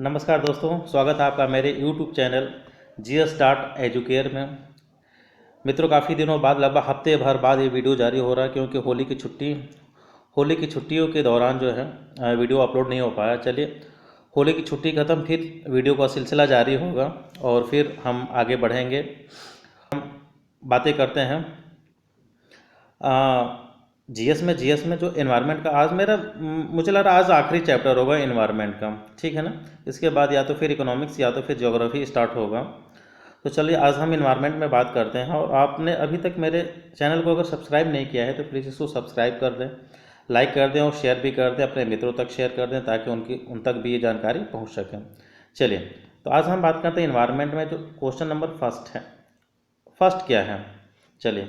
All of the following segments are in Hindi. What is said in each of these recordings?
नमस्कार दोस्तों, स्वागत है आपका मेरे YouTube channel GS dot educare में। मित्रों, काफ़ी दिनों बाद, लगभग हफ्ते भर बाद ये वीडियो जारी हो रहा है क्योंकि होली की छुट्टियों के दौरान जो है वीडियो अपलोड नहीं हो पाया। चलिए, होली की छुट्टी ख़त्म, फिर वीडियो का सिलसिला जारी होगा और फिर हम आगे बढ़ेंगे। हम बातें करते हैं जीएस में जो एनवायरनमेंट का आज मुझे लग रहा है आज आखिरी चैप्टर होगा एनवायरनमेंट का, ठीक है ना। इसके बाद या तो फिर इकोनॉमिक्स या तो फिर ज्योग्राफी स्टार्ट होगा। तो चलिए, आज हम इन्वायरमेंट में बात करते हैं। और आपने अभी तक मेरे चैनल को अगर सब्सक्राइब नहीं किया है तो प्लीज़ इसको सब्सक्राइब कर दें, लाइक कर दें और शेयर भी कर दें, अपने मित्रों तक शेयर कर दें ताकि उन तक भी ये जानकारी पहुँच सके। चलिए, तो आज हम बात करते हैं इन्वायरमेंट में। जो क्वेश्चन नंबर फर्स्ट क्या है, चलिए,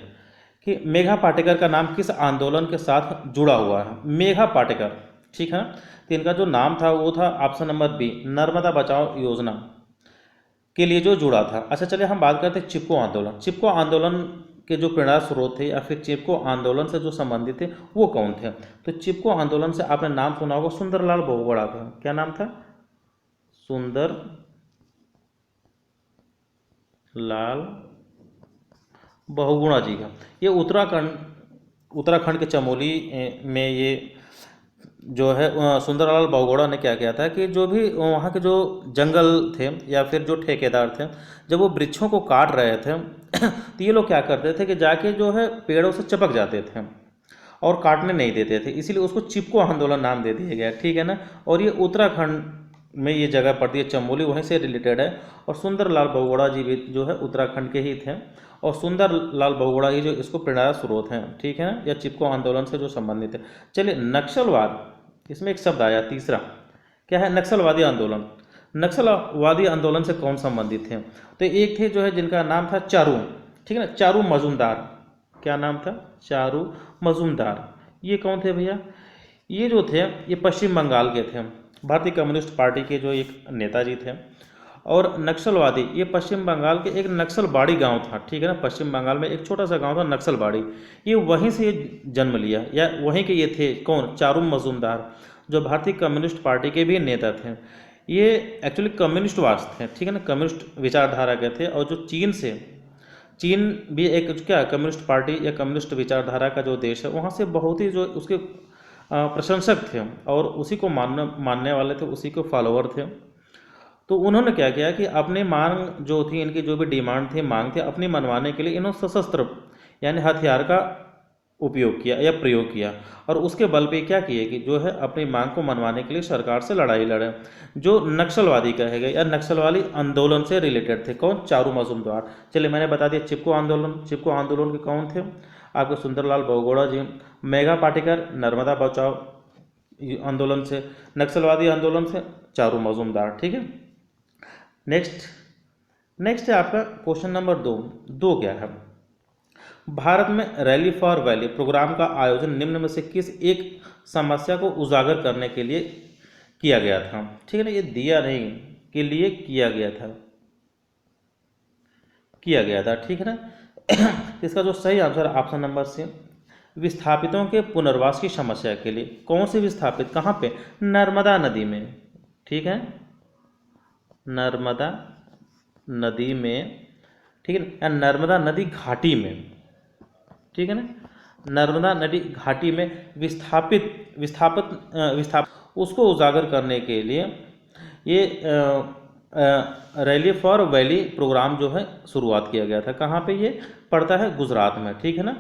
कि मेघा पाटेकर का नाम किस आंदोलन के साथ जुड़ा हुआ है। मेघा पाटेकर, ठीक है ना। तो इनका जो नाम था वो था ऑप्शन नंबर बी, नर्मदा बचाओ योजना के लिए जो जुड़ा था। अच्छा, चलिए हम बात करते हैं चिपको आंदोलन। चिपको आंदोलन के जो प्रेरणा स्रोत थे या फिर चिपको आंदोलन से जो संबंधित थे वो कौन थे। तो चिपको आंदोलन से आपने नाम सुना होगा सुंदरलाल बहुगुणा का। क्या नाम था? सुंदर लाल बहुगुणा जी का। ये उत्तराखंड के चमोली में ये जो है सुंदरलाल बहुगुणा ने क्या किया था कि जो भी वहाँ के जो जंगल थे या फिर जो ठेकेदार थे, जब वो वृक्षों को काट रहे थे तो ये लोग क्या करते थे कि जाके जो है पेड़ों से चिपक जाते थे और काटने नहीं देते थे। इसीलिए उसको चिपको आंदोलन नाम दे दिया गया, ठीक है ना। और ये उत्तराखंड में ये जगह पड़ती है, चमोली, वहीं से रिलेटेड है। और सुंदरलाल बहुगुणा जी भी जो है उत्तराखंड के ही थे और सुंदरलाल बहुगुणा ही जो इसको प्रेरणा स्रोत हैं, ठीक है ना, या चिपको आंदोलन से जो संबंधित है। चलिए, नक्सलवाद, इसमें एक शब्द आया तीसरा, क्या है? नक्सलवादी आंदोलन। नक्सलवादी आंदोलन से कौन संबंधित थे? तो एक थे जो है जिनका नाम था चारू, ठीक है ना, चारू मजूमदार। क्या नाम था? चारू मजूमदार। ये कौन थे भैया? ये जो थे ये पश्चिम बंगाल के थे, भारतीय कम्युनिस्ट पार्टी के जो एक नेताजी थे। और नक्सलवादी, ये पश्चिम बंगाल के एक नक्सलबाड़ी गांव था, ठीक है ना। पश्चिम बंगाल में एक छोटा सा गांव था नक्सलबाड़ी, ये वहीं से जन्म लिया, या वहीं के ये थे कौन? चारू मजूमदार, जो भारतीय कम्युनिस्ट पार्टी के भी नेता थे। ये एक्चुअली कम्युनिस्टवाद थे, ठीक है ना, कम्युनिस्ट विचारधारा के थे। और जो चीन भी एक क्या कम्युनिस्ट पार्टी या कम्युनिस्ट विचारधारा का जो देश है, वहाँ से बहुत ही जो उसके प्रशंसक थे और उसी को मानने वाले थे, उसी के फॉलोअर थे। तो उन्होंने क्या किया कि अपनी मांग जो थी, इनकी जो भी डिमांड थी, मांग थी, अपनी मनवाने के लिए इन्होंने सशस्त्र यानी हथियार का उपयोग किया या प्रयोग किया। और उसके बल पे क्या किए कि जो है अपनी मांग को मनवाने के लिए सरकार से लड़ाई लड़े। जो नक्सलवादी कहे गए या नक्सलवादी आंदोलन से रिलेटेड थे, कौन? चारू मजूमदार। चलिए, मैंने बता दिया चिपको आंदोलन के कौन थे? आपके सुंदरलाल बहुगुणा जी। मेघा पाटेकर नर्मदा बचाओ आंदोलन से, नक्सलवादी आंदोलन से चारू मजूमदार, ठीक है। नेक्स्ट है आपका क्वेश्चन नंबर दो क्या है? भारत में रैली फॉर वैली प्रोग्राम का आयोजन निम्न में से किस एक समस्या को उजागर करने के लिए किया गया था? ठीक है ना, ये दिया नहीं, के लिए किया गया था, ठीक है ना। इसका जो सही आंसर ऑप्शन नंबर सी, विस्थापितों के पुनर्वास की समस्या के लिए। कौन से विस्थापित? कहाँ पे? नर्मदा नदी में, ठीक है, नर्मदा नदी में, ठीक है, या नर्मदा नदी घाटी में, ठीक है ना, नर्मदा नदी घाटी में विस्थापित उसको उजागर करने के लिए ये रैली फॉर वैली प्रोग्राम जो है शुरुआत किया गया था। कहाँ पे ये पड़ता है? गुजरात में, ठीक है ना।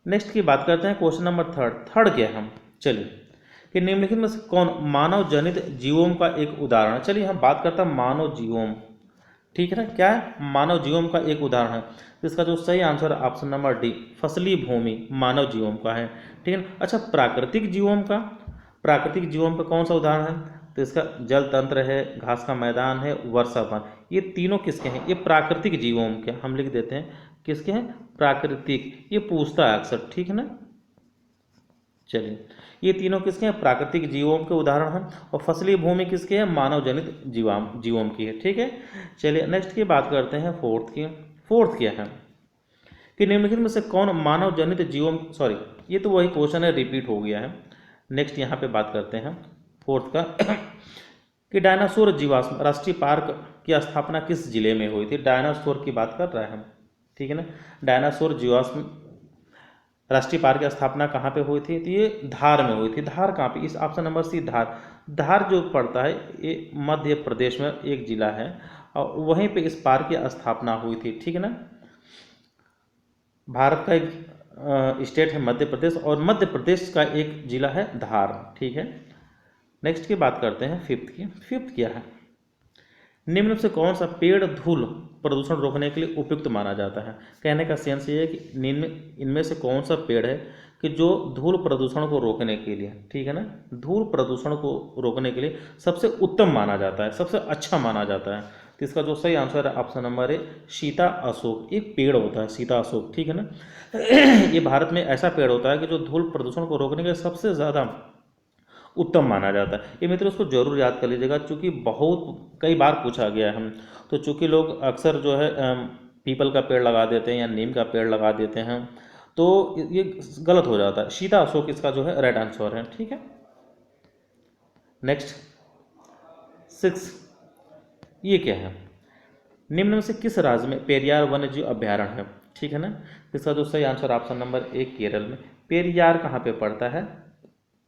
नेक्स्ट की बात करते हैं क्वेश्चन नंबर थर्ड क्या हम, चलिए, कि निम्नलिखित में से कौन मानव जनित जीवों का एक उदाहरण है? चलिए, हम बात करते हैं मानव जीवों, ठीक है ना। क्या है? मानव जीवों का एक उदाहरण है। तो इसका जो सही आंसर है ऑप्शन नंबर डी, फसली भूमि मानव जीवों का है, ठीक है। अच्छा, प्राकृतिक जीवों का कौन सा उदाहरण है? तो इसका जल तंत्र है, घास का मैदान है, वर्षावन। ये तीनों किसके हैं? ये प्राकृतिक जीवों के, हम लिख देते हैं किसके हैं? प्राकृतिक। ये पूछता है अक्सर, ठीक है ना। चलिए, ये तीनों किसके हैं? प्राकृतिक जीवों के उदाहरण हैं। और फसली भूमि किसके हैं? मानव जनित जीवों की है, ठीक है। चलिए, नेक्स्ट की बात करते हैं फोर्थ क्या है कि निम्नलिखित में से कौन मानव जनित जीवों, सॉरी, ये तो वही क्वेश्चन है, रिपीट हो गया है। नेक्स्ट यहाँ पे बात करते हैं फोर्थ का कि डायनासोर जीवाश्म राष्ट्रीय पार्क की स्थापना किस जिले में हुई थी। डायनासोर की बात कर रहे हैं हम, ठीक है ना। डायनासोर जीवाश्म राष्ट्रीय पार्क की स्थापना कहाँ पे हुई थी, तो ये धार में हुई थी। धार कहाँ पे, इस ऑप्शन नंबर सी धार। धार जो पड़ता है ये मध्य प्रदेश में एक जिला है और वहीं पे इस पार्क की स्थापना हुई थी, ठीक है ना। भारत का एक स्टेट है मध्य प्रदेश और मध्य प्रदेश का एक जिला है धार, ठीक है। नेक्स्ट की बात करते हैं फिफ्थ की। फिफ्थ क्या है, निम्न से कौन सा पेड़ धूल प्रदूषण रोकने के लिए उपयुक्त माना जाता है। कहने का सेंस ये है कि निम्न इनमें से कौन सा पेड़ है कि जो धूल प्रदूषण को रोकने के लिए, ठीक है ना, धूल प्रदूषण को रोकने के लिए सबसे उत्तम माना जाता है, सबसे अच्छा माना जाता है। तो इसका जो सही आंसर है ऑप्शन नंबर है सीता अशोक। एक पेड़ होता है सीता अशोक, ठीक है ना। ये भारत में ऐसा पेड़ होता है कि जो धूल प्रदूषण को रोकने के सबसे ज़्यादा उत्तम माना जाता है। ये मित्रों उसको जरूर याद कर लीजिएगा, चूँकि बहुत कई बार पूछा गया है हम, तो चूँकि लोग अक्सर जो है पीपल का पेड़ लगा देते हैं या नीम का पेड़ लगा देते हैं, तो ये गलत हो जाता है। सीता अशोक इसका जो है राइट आंसर है, ठीक है। नेक्स्ट 6, ये क्या है, निम्न में से किस राज्य में पेरियार वन्य जीव अभ्यारण्य है, ठीक है ना। इसका जो सही आंसर ऑप्शन नंबर 1 केरल में। पेरियार कहाँ पे पड़ता है,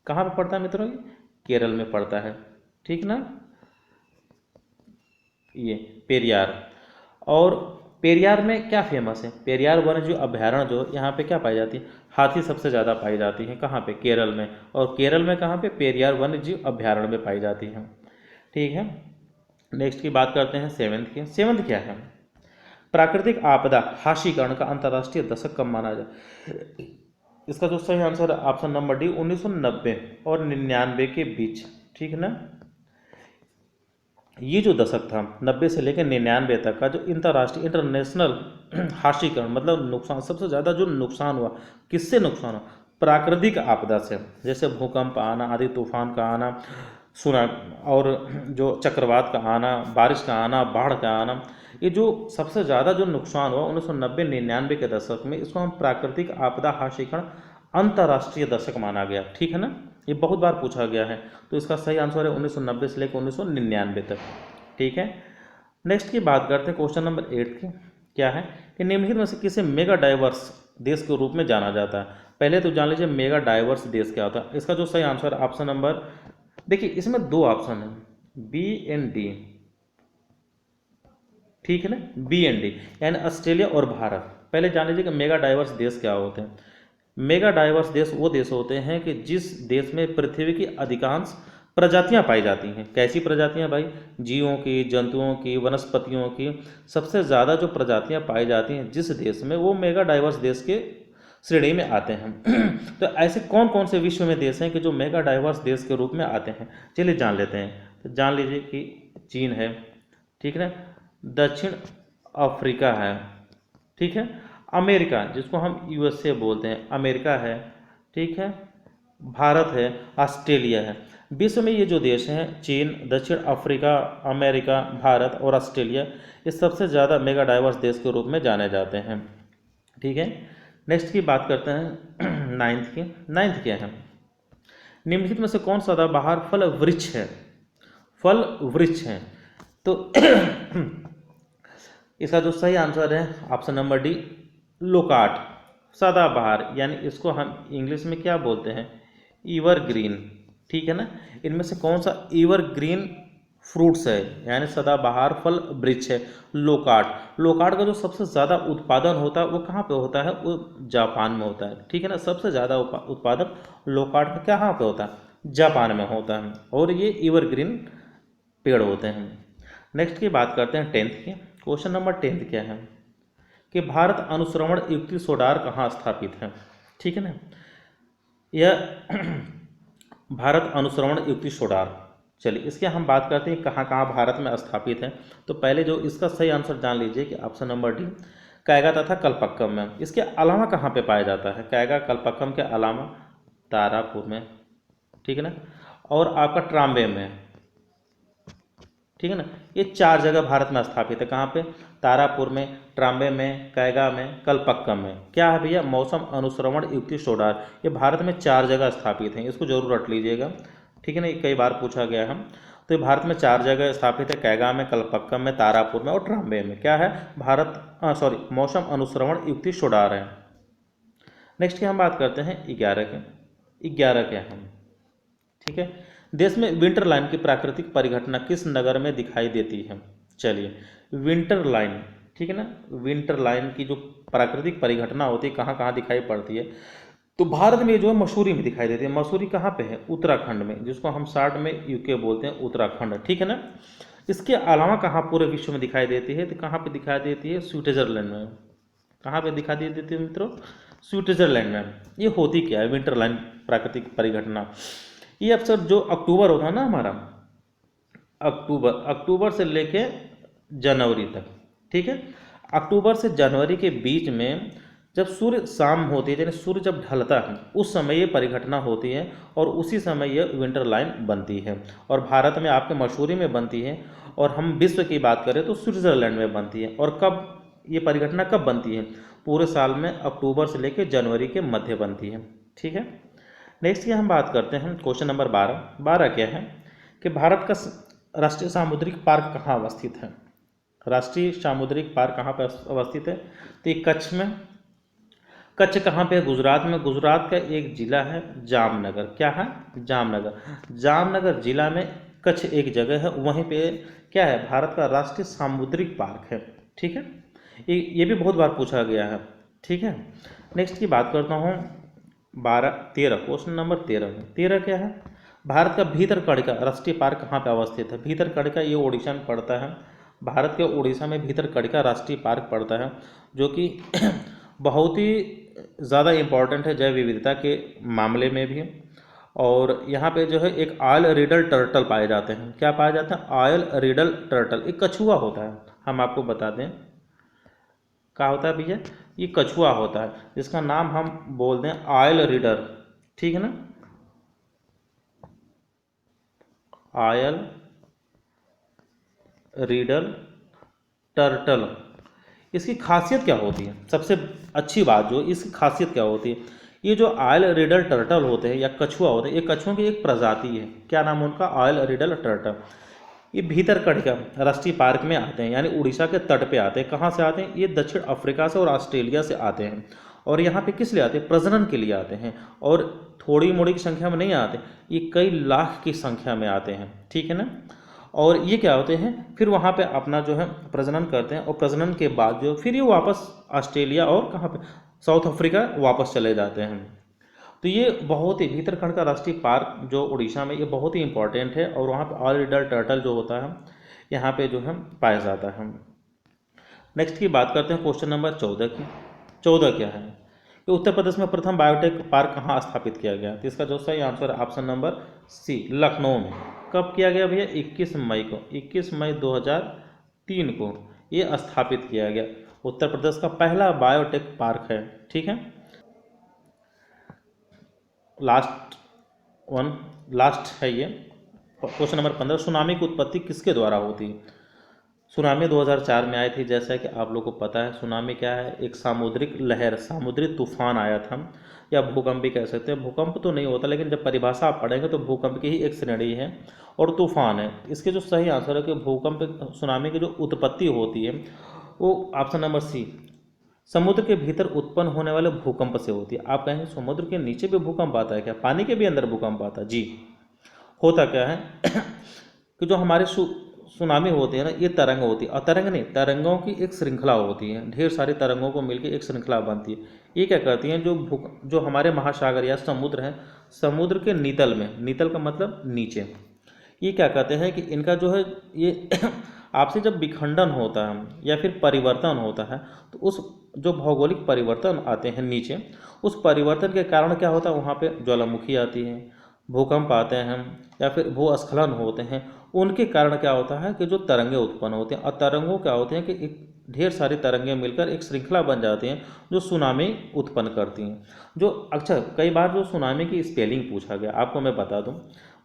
कहाँ पे पड़ता है मित्रों, ये केरल में पड़ता है, ठीक ना, ये पेरियार। और पेरियार में क्या फेमस है, पेरियार वन्य जीव अभ्यारण्य जो यहाँ पे क्या पाई जाती है, हाथी सबसे ज़्यादा पाई जाती है, कहाँ पे, केरल में। और केरल में कहाँ पे, पेरियार वन्य जीव अभ्यारण्य में पाई जाती है, ठीक है। नेक्स्ट की बात करते हैं सेवंथ की। सेवंथ क्या है, प्राकृतिक आपदा हाशीकरण का अंतर्राष्ट्रीय दशक कब माना जाए। इसका जो सही आंसर है ऑप्शन नंबर डी 1990 और 99 के बीच, ठीक है ना। ये जो दशक था 90 से लेकर 99 तक का जो अंतर्राष्ट्रीय इंटरनेशनल हाशीकरण मतलब नुकसान, सबसे ज़्यादा जो नुकसान हुआ, किससे नुकसान हुआ, प्राकृतिक आपदा से, जैसे भूकंप आना, आदि तूफान का आना, सुना और जो चक्रवात का आना, बारिश का आना, बाढ़ का आना, ये जो सबसे ज़्यादा जो नुकसान हुआ 1990-99 के दशक में, इसको हम प्राकृतिक आपदा हाशीकरण अंतर्राष्ट्रीय दशक माना गया, ठीक है ना। ये बहुत बार पूछा गया है, तो इसका सही आंसर है 1990 से लेकर 1999 तक, ठीक है। नेक्स्ट की बात करते हैं क्वेश्चन नंबर 8 की। क्या है कि निम्नलिखित में से किसे मेगा डाइवर्स देश के रूप में जाना जाता है। पहले तो जान लीजिए मेगा डाइवर्स देश क्या होता है। इसका जो सही आंसर ऑप्शन नंबर, देखिए इसमें 2 ऑप्शन है बी एंड डी, ठीक है ना, बी एंड डी, यानी ऑस्ट्रेलिया और भारत। पहले जान लीजिए कि मेगा डाइवर्स देश क्या होते हैं। मेगा डाइवर्स देश वो देश होते हैं कि जिस देश में पृथ्वी की अधिकांश प्रजातियां पाई जाती हैं। कैसी प्रजातियां भाई, जीवों की, जंतुओं की, वनस्पतियों की, सबसे ज़्यादा जो प्रजातियां पाई जाती हैं जिस देश में, वो मेगा डाइवर्स देश के श्रेणी में आते हैं। तो ऐसे कौन कौन से विश्व में देश हैं कि जो मेगा डाइवर्स देश के रूप में आते हैं, चलिए जान लेते हैं। तो जान लीजिए कि चीन है, ठीक है ना, दक्षिण अफ्रीका है, ठीक है, अमेरिका जिसको हम यूएसए बोलते हैं, अमेरिका है, ठीक है, भारत है, ऑस्ट्रेलिया है। विश्व में ये जो देश हैं चीन, दक्षिण अफ्रीका, अमेरिका, भारत और ऑस्ट्रेलिया, ये सबसे ज़्यादा मेगा डाइवर्स देश के रूप में जाने जाते हैं, ठीक है। नेक्स्ट की बात करते हैं नाइन्थ की। नाइन्थ क्या है, निम्नलिखित में से कौन सदाबहार फल वृक्ष है, फल वृक्ष है। तो इसका जो सही आंसर है ऑप्शन नंबर डी लोकाट, सदाबहार, यानी इसको हम इंग्लिश में क्या बोलते हैं, ईवरग्रीन, ठीक है ना। इनमें से कौन सा ईवरग्रीन फ्रूट्स है, यानी सदाबहार फल वृक्ष है, लोकाट। लोकाट का जो सबसे ज़्यादा उत्पादन होता है वो कहाँ पे होता है, वो जापान में होता है, ठीक है ना। सबसे ज़्यादा उत्पादन लोकाट का कहाँ पे होता है, जापान में होता है, और ये ईवरग्रीन पेड़ होते हैं। नेक्स्ट की बात करते हैं 10th की। क्वेश्चन नंबर 10 क्या है कि भारत अनुश्रवण युक्ति सोडार कहाँ स्थापित है, ठीक है ना। यह भारत अनुश्रवण युक्ति सोडार, चलिए इसके हम बात करते हैं कहाँ कहाँ भारत में स्थापित है। तो पहले जो इसका सही आंसर जान लीजिए कि ऑप्शन नंबर डी कैगा तथा कल्पक्कम में। इसके अलावा कहाँ पे पाया जाता है, कैगा कल्पक्कम के अलावा तारापुर में, ठीक है ना, और आपका ट्राम्बे में, ठीक है ना। ये 4 जगह भारत में स्थापित है, कहाँ पे, तारापुर में, ट्राम्बे में, कैगा में, कल्पक्कम में। क्या है भैया, मौसम अनुश्रवण युक्ति सोडार, ये भारत में 4 जगह स्थापित हैं, इसको जरूर रट लीजिएगा। ठीक है ना, ये कई बार पूछा गया है। तो ये भारत में 4 जगह स्थापित है, कैगा में, कलपक्कम में, तारापुर में और ट्राम्बे में। क्या है? मौसम अनुश्रवण युक्ति सोडार है। नेक्स्ट की हम बात करते हैं 11 के। 11 क्या है? ठीक है, देश में विंटर लाइन की प्राकृतिक परिघटना किस नगर में दिखाई देती है? चलिए, विंटर लाइन, ठीक है ना, विंटर लाइन की जो प्राकृतिक परिघटना होती है कहाँ कहाँ दिखाई पड़ती है? तो भारत में जो है मसूरी में दिखाई देती है। मसूरी कहाँ पे है? उत्तराखंड में, जिसको हम शॉर्ट में यूके बोलते हैं, उत्तराखंड, ठीक है ना। इसके अलावा कहाँ पूरे विश्व में दिखाई देती है? तो कहाँ पे दिखाई देती है? स्विट्जरलैंड में। कहाँ पे दिखाई देती है मित्रों? स्विट्जरलैंड में। ये होती क्या है विंटर लाइन प्राकृतिक परिघटना? ये अक्सर जो अक्टूबर होता है ना हमारा, अक्टूबर से लेके जनवरी तक, ठीक है, अक्टूबर से जनवरी के बीच में जब सूर्य शाम होती है, यानी सूर्य जब ढलता है, उस समय ये परिघटना होती है और उसी समय ये विंटर लाइन बनती है। और भारत में आपके मसूरी में बनती है, और हम विश्व की बात करें तो स्विट्जरलैंड में बनती है। और कब ये परिघटना कब बनती है? पूरे साल में अक्टूबर से लेकर जनवरी के मध्य बनती है, ठीक है। नेक्स्ट की हम बात करते हैं क्वेश्चन नंबर 12। 12 क्या है कि भारत का राष्ट्रीय सामुद्रिक पार्क कहाँ अवस्थित है? राष्ट्रीय सामुद्रिक पार्क कहाँ पर अवस्थित है? तो ये कच्छ में। कच्छ कहाँ पे है? गुजरात में। गुजरात का एक जिला है जामनगर। क्या है? जामनगर। जामनगर जिला में कच्छ एक जगह है, वहीं पे क्या है? भारत का राष्ट्रीय सामुद्रिक पार्क है, ठीक है। ये भी बहुत बार पूछा गया है, ठीक है। नेक्स्ट की बात करता हूँ 13 क्वेश्चन नंबर 13। 13 क्या है? भारत का भीतरकनिका राष्ट्रीय पार्क कहाँ पे अवस्थित है? भीतरकनिका ये उड़ीसा में पड़ता है। भारत के उड़ीसा में भीतरकनिका राष्ट्रीय पार्क पड़ता है, जो कि बहुत ही ज़्यादा इम्पॉर्टेंट है जैव विविधता के मामले में भी। और यहाँ पे जो है एक ऑयल रिडल टर्टल पाए जाते हैं। क्या पाए जाते हैं? Oil riddle turtle. एक कछुआ होता है, हम आपको बता दें क्या होता है भैया, ये कछुआ होता है, जिसका नाम हम बोल दें ऑयल रीडर, ठीक है ना, ऑयल रीडल टर्टल। इसकी खासियत क्या होती है? सबसे अच्छी बात जो इसकी खासियत क्या होती है, ये जो ऑयल रिडल टर्टल होते हैं या कछुआ होते हैं, ये कछुओं की एक प्रजाति है। क्या नाम है उनका? Oil riddle turtle. ये भीतरकनिका राष्ट्रीय पार्क में आते हैं, यानी उड़ीसा के तट पे आते हैं। कहाँ से आते हैं? ये दक्षिण अफ्रीका से और ऑस्ट्रेलिया से आते हैं। और यहाँ पे किस लिए आते हैं? प्रजनन के लिए आते हैं। और थोड़ी मोड़ी की संख्या में नहीं आते, ये कई लाख की संख्या में आते हैं, ठीक है ना। और ये क्या होते हैं, फिर वहाँ पे अपना जो है प्रजनन करते हैं, और प्रजनन के बाद जो फिर ये वापस ऑस्ट्रेलिया और कहाँ पे, साउथ अफ्रीका वापस चले जाते हैं। तो ये बहुत ही भीतरखंड का राष्ट्रीय पार्क जो उड़ीसा में, ये बहुत ही इंपॉर्टेंट है। और वहाँ पे ऑल रिडल टर्टल जो होता है यहाँ पे जो है पाया जाता है। नेक्स्ट की बात करते हैं क्वेश्चन नंबर 14 की। 14 क्या है कि उत्तर प्रदेश में प्रथम बायोटेक पार्क कहाँ स्थापित किया गया? तो इसका जो सही आंसर है ऑप्शन नंबर सी, लखनऊ में। कब किया गया भैया? 21 मई को, 21 मई 2003 को ये स्थापित किया गया। उत्तर प्रदेश का पहला बायोटेक पार्क है, ठीक है। लास्ट वन, लास्ट है ये क्वेश्चन नंबर 15। सुनामी की उत्पत्ति किसके द्वारा होती है? सुनामी 2004 में आई थी, जैसा कि आप लोगों को पता है। सुनामी क्या है? एक सामुद्रिक लहर, सामुद्रिक तूफान आया था, या भूकंप भी कह सकते हैं। भूकंप तो नहीं होता, लेकिन जब परिभाषा आप पढ़ेंगे तो भूकंप की ही एक श्रेणी है, और तूफान है। इसके जो सही आंसर है कि भूकंप, सुनामी की जो उत्पत्ति होती है वो ऑप्शन नंबर सी, समुद्र के भीतर उत्पन्न होने वाले भूकंप से होती है। आप कहेंगे समुद्र के नीचे भी भूकंप आता है क्या? पानी के भी अंदर भूकंप आता है? जी। होता क्या है कि जो हमारे सुनामी होती है ना, ये तरंग होती है, और तरंग नहीं, तरंगों की एक श्रृंखला होती है। ढेर सारी तरंगों को मिलकर एक श्रृंखला बनती है। ये क्या करती हैं? जो हमारे महासागर या समुद्र हैं, समुद्र के नीतल में, नीतल का मतलब नीचे, ये क्या कहते हैं कि इनका जो है ये आपसे जब विखंडन होता है या फिर परिवर्तन होता है, तो उस जो भौगोलिक परिवर्तन आते हैं नीचे, उस परिवर्तन के कारण क्या होता है, वहाँ पे ज्वालामुखी आती है, भूकंप आते हैं, या फिर भूस्खलन होते हैं। उनके कारण क्या होता है कि जो तरंगे उत्पन्न होते हैं, और तरंगों क्या होते हैं कि एक ढेर सारी तरंगे मिलकर एक श्रृंखला बन जाती हैं जो सुनामी उत्पन्न करती हैं। जो अच्छा, कई बार जो सुनामी की स्पेलिंग पूछा गया, आपको मैं बता दूं,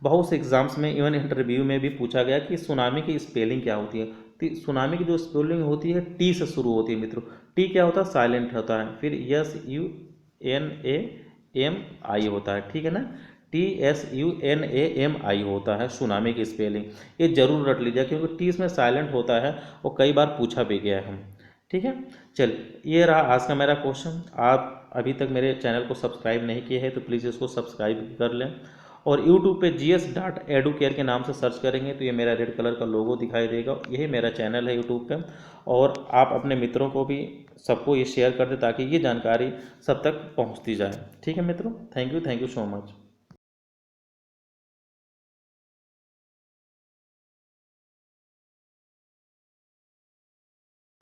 बहुत से एग्जाम्स में, इवन इंटरव्यू में भी पूछा गया कि सुनामी की स्पेलिंग क्या होती है। तो सुनामी की जो स्पेलिंग होती है टी से शुरू होती है मित्रों। टी क्या होता है? साइलेंट होता है। फिर SUNAMI होता है, ठीक है ना। TSUNAMI होता है सुनामी की स्पेलिंग। ये जरूर रट लीजिए क्योंकि टी इसमें साइलेंट होता है और कई बार पूछा भी गया है। ठीक है, चल ये रहा आज का मेरा क्वेश्चन। आप अभी तक मेरे चैनल को सब्सक्राइब नहीं किए हैं तो प्लीज़ इसको सब्सक्राइब कर लें, और यूट्यूब पे GS.educare के नाम से सर्च करेंगे तो ये मेरा रेड कलर का लोगो दिखाई देगा, यही मेरा चैनल है यूट्यूब पे। और आप अपने मित्रों को भी सबको ये शेयर कर दें ताकि ये जानकारी सब तक पहुंचती जाए। ठीक है मित्रों, थैंक यू सो मच।